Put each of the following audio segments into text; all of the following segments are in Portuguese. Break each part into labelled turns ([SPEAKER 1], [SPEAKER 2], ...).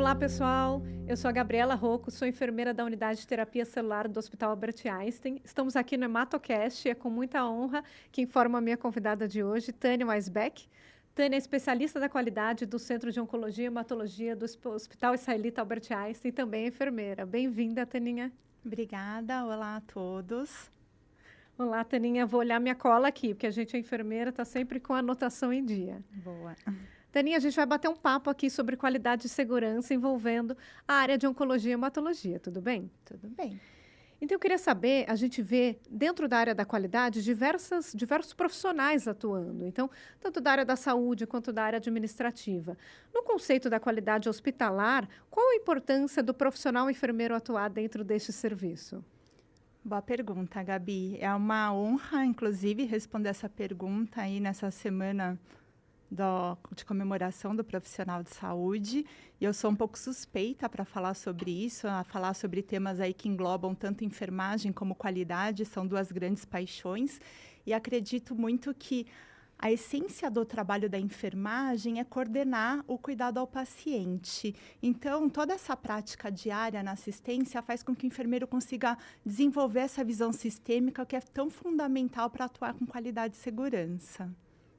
[SPEAKER 1] Olá, pessoal. Eu sou a Gabriela Rocco, sou enfermeira da Unidade de Terapia Celular do Hospital Albert Einstein. Estamos aqui no HematoCast e é com muita honra que informo a minha convidada de hoje, Tânia Weisbeck. Tânia é especialista da qualidade do Centro de Oncologia e Hematologia do Hospital Israelita Albert Einstein e também é enfermeira. Bem-vinda, Taninha.
[SPEAKER 2] Obrigada, olá a todos.
[SPEAKER 1] Olá, Taninha. Vou olhar minha cola aqui, porque a gente é enfermeira, está sempre com a anotação em dia.
[SPEAKER 2] Boa.
[SPEAKER 1] Taninha, a gente vai bater um papo aqui sobre qualidade e segurança envolvendo a área de oncologia e hematologia, tudo bem?
[SPEAKER 2] Tudo bem.
[SPEAKER 1] Então, eu queria saber, a gente vê dentro da área da qualidade diversos profissionais atuando, então, tanto da área da saúde quanto da área administrativa. No conceito da qualidade hospitalar, qual a importância do profissional enfermeiro atuar dentro deste serviço?
[SPEAKER 2] Boa pergunta, Gabi. É uma honra, inclusive, responder essa pergunta aí nessa semana de comemoração do profissional de saúde. E eu sou um pouco suspeita para falar sobre isso, a falar sobre temas aí que englobam tanto enfermagem como qualidade, são duas grandes paixões. E acredito muito que a essência do trabalho da enfermagem é coordenar o cuidado ao paciente. Então, toda essa prática diária na assistência faz com que o enfermeiro consiga desenvolver essa visão sistêmica que é tão fundamental para atuar com qualidade e segurança.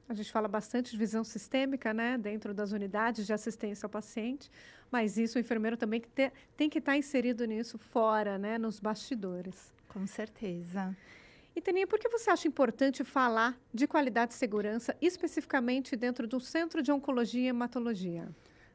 [SPEAKER 1] A gente fala bastante de visão sistêmica, né, dentro das unidades de assistência ao paciente, mas isso o enfermeiro também tem que estar inserido nisso fora, né, nos bastidores.
[SPEAKER 2] Com certeza.
[SPEAKER 1] E, Taninha, por que você acha importante falar de qualidade e segurança, especificamente dentro do Centro de Oncologia e Hematologia?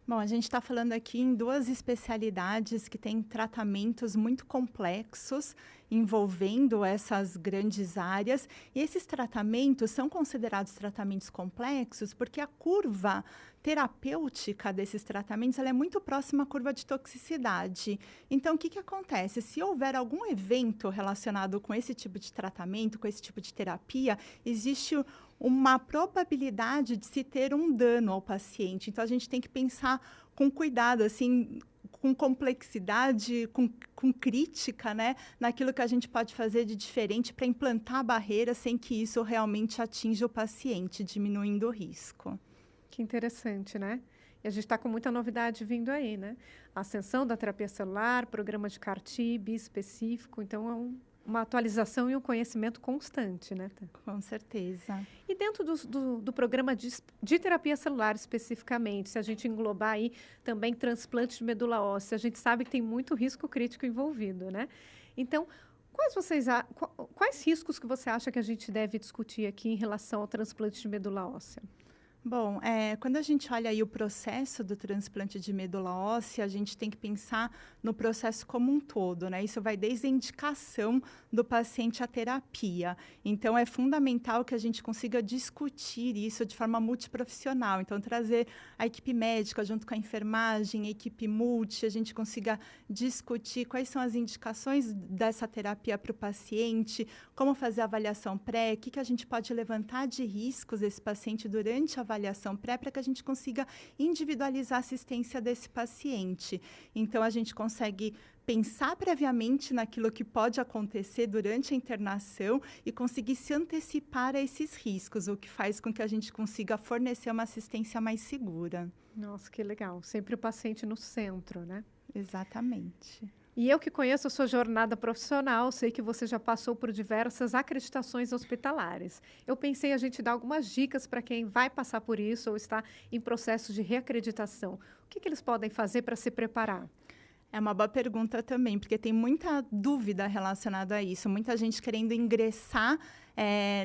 [SPEAKER 2] Bom, a gente está falando aqui em duas especialidades que têm tratamentos muito complexos envolvendo essas grandes áreas. E esses tratamentos são considerados tratamentos complexos porque a curva terapêutica desses tratamentos ela é muito próxima à curva de toxicidade. Então, o que acontece? Se houver algum evento relacionado com esse tipo de tratamento, com esse tipo de terapia, existe uma probabilidade de se ter um dano ao paciente. Então, a gente tem que pensar com cuidado, assim, com complexidade, com crítica, né, naquilo que a gente pode fazer de diferente para implantar a barreira sem que isso realmente atinja o paciente, diminuindo o risco.
[SPEAKER 1] Que interessante, né? E a gente está com muita novidade vindo aí, né? A ascensão da terapia celular, programa de CAR-T, bispecífico, então é uma atualização e um conhecimento constante, né?
[SPEAKER 2] Com certeza.
[SPEAKER 1] E dentro do programa de terapia celular especificamente, se a gente englobar aí também transplante de medula óssea, a gente sabe que tem muito risco crítico envolvido, né? Então, quais riscos que você acha que a gente deve discutir aqui em relação ao transplante de medula óssea?
[SPEAKER 2] Bom, quando a gente olha aí o processo do transplante de medula óssea, a gente tem que pensar no processo como um todo, né? Isso vai desde a indicação do paciente à terapia. Então, é fundamental que a gente consiga discutir isso de forma multiprofissional. Então, trazer a equipe médica junto com a enfermagem, a equipe multi, a gente consiga discutir quais são as indicações dessa terapia para o paciente, como fazer a avaliação pré, o que a gente pode levantar de riscos desse paciente durante a avaliação pré para que a gente consiga individualizar a assistência desse paciente. Então, a gente consegue pensar previamente naquilo que pode acontecer durante a internação e conseguir se antecipar a esses riscos, o que faz com que a gente consiga fornecer uma assistência mais segura.
[SPEAKER 1] Nossa, que legal. Sempre o paciente no centro, né?
[SPEAKER 2] Exatamente.
[SPEAKER 1] E eu que conheço a sua jornada profissional, sei que você já passou por diversas acreditações hospitalares. Eu pensei a gente dar algumas dicas para quem vai passar por isso ou está em processo de reacreditação. O que eles podem fazer para se preparar?
[SPEAKER 2] É uma boa pergunta também, porque tem muita dúvida relacionada a isso. Muita gente querendo ingressar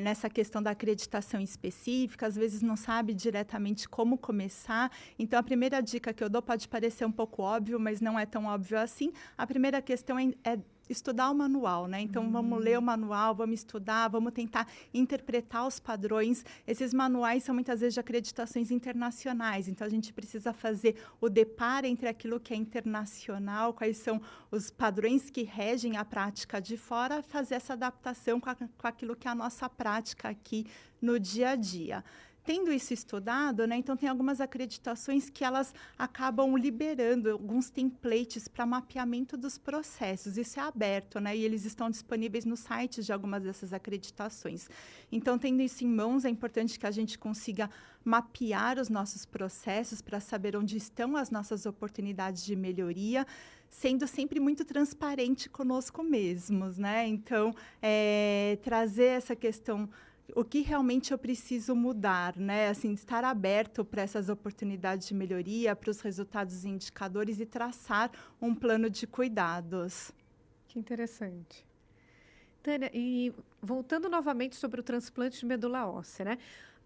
[SPEAKER 2] nessa questão da acreditação específica, às vezes não sabe diretamente como começar. Então, a primeira dica que eu dou pode parecer um pouco óbvio, mas não é tão óbvio assim. A primeira questão é estudar o manual, né? Então, vamos ler o manual, vamos estudar, vamos tentar interpretar os padrões. Esses manuais são muitas vezes de acreditações internacionais, então a gente precisa fazer o deparo entre aquilo que é internacional, quais são os padrões que regem a prática de fora, fazer essa adaptação com aquilo que é a nossa prática aqui no dia a dia. tendo isso estudado, né, então tem algumas acreditações que elas acabam liberando alguns templates para mapeamento dos processos. Isso é aberto, né, e eles estão disponíveis no site de algumas dessas acreditações. Então, tendo isso em mãos, é importante que a gente consiga mapear os nossos processos para saber onde estão as nossas oportunidades de melhoria, sendo sempre muito transparente conosco mesmos, né? Então, trazer essa questão, o que realmente eu preciso mudar, né? Assim, estar aberto para essas oportunidades de melhoria, para os resultados e indicadores e traçar um plano de cuidados.
[SPEAKER 1] Que interessante. Tânia, e voltando novamente sobre o transplante de medula óssea, né?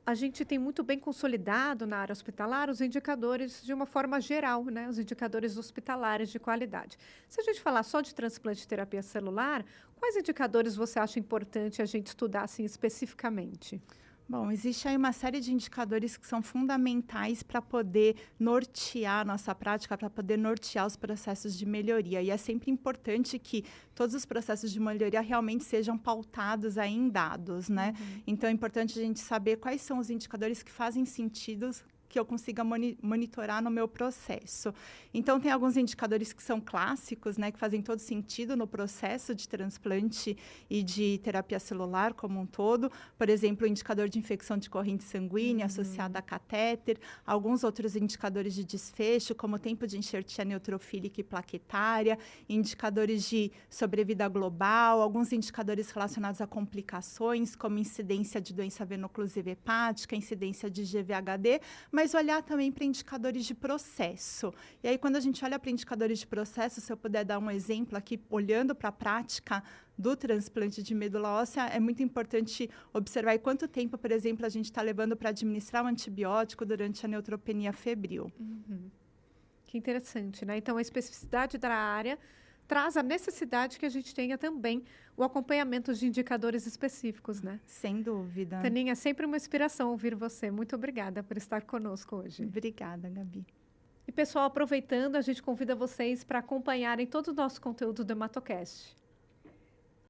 [SPEAKER 1] A gente tem muito bem consolidado na área hospitalar os indicadores de uma forma geral, né? Os indicadores hospitalares de qualidade. Se a gente falar só de transplante de terapia celular, quais indicadores você acha importante a gente estudar assim especificamente?
[SPEAKER 2] Bom, existe aí uma série de indicadores que são fundamentais para poder nortear a nossa prática, para poder nortear os processos de melhoria. E é sempre importante que todos os processos de melhoria realmente sejam pautados aí em dados, né? Então, é importante a gente saber quais são os indicadores que fazem sentido que eu consiga monitorar no meu processo. Então, tem alguns indicadores que são clássicos, né, que fazem todo sentido no processo de transplante e de terapia celular como um todo. Por exemplo, o indicador de infecção de corrente sanguínea associada a catéter, alguns outros indicadores de desfecho, como o tempo de enxertia neutrofílica e plaquetária, indicadores de sobrevida global, alguns indicadores relacionados a complicações, como incidência de doença veno-occlusiva hepática, incidência de GVHD, mas olhar também para indicadores de processo. E aí, quando a gente olha para indicadores de processo, se eu puder dar um exemplo aqui, olhando para a prática do transplante de medula óssea, é muito importante observar quanto tempo, por exemplo, a gente está levando para administrar um antibiótico durante a neutropenia febril.
[SPEAKER 1] Que interessante, né? Então, a especificidade da área traz a necessidade que a gente tenha também o acompanhamento de indicadores específicos, né?
[SPEAKER 2] Sem dúvida.
[SPEAKER 1] Taninha, é sempre uma inspiração ouvir você. Muito obrigada por estar conosco hoje.
[SPEAKER 2] Obrigada, Gabi.
[SPEAKER 1] E, pessoal, aproveitando, a gente convida vocês para acompanharem todo o nosso conteúdo do HematoCast.